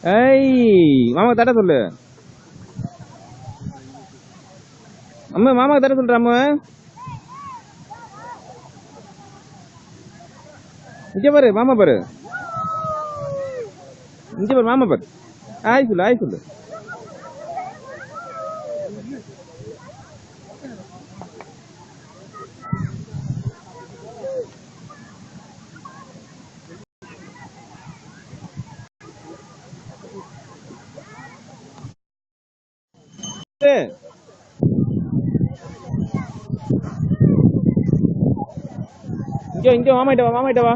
ஏய் மாமா தட்ட சொல்லு. அம்மா மாமாக்கு தட்ட சொல்ற அம்மா. இங்க பாரு மாமா பாரு. இங்க பாரு மாமா பாரு. ஆய் சொல்லு ஆய் சொல்லு. இங்க இங்க மாமாட்ட வா மாமாட்ட வா.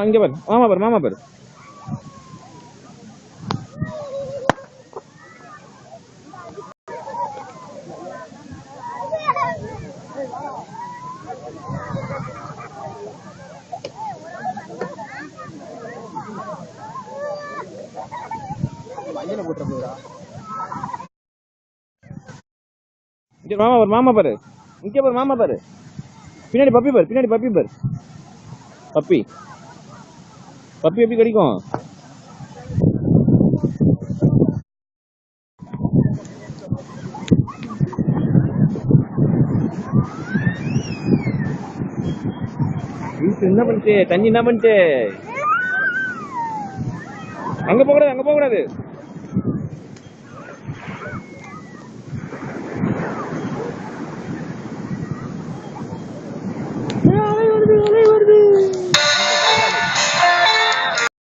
இங்க பாரு மாமா பாரு மாமா பாரு. இங்க மாமா பாரு மாமா பாரு. இங்க பாரு மாமா பாரு. பின்னாடி பப்பி பாரு பின்னாடி பப்பி பாரு. பப்பி பப்பி எப்படி கடிக்கும்? என்ன பண்ணிச்சு தண்ணி என்ன பண்ணிச்சு? அங்க போக கூடாது அங்க போக கூடாது.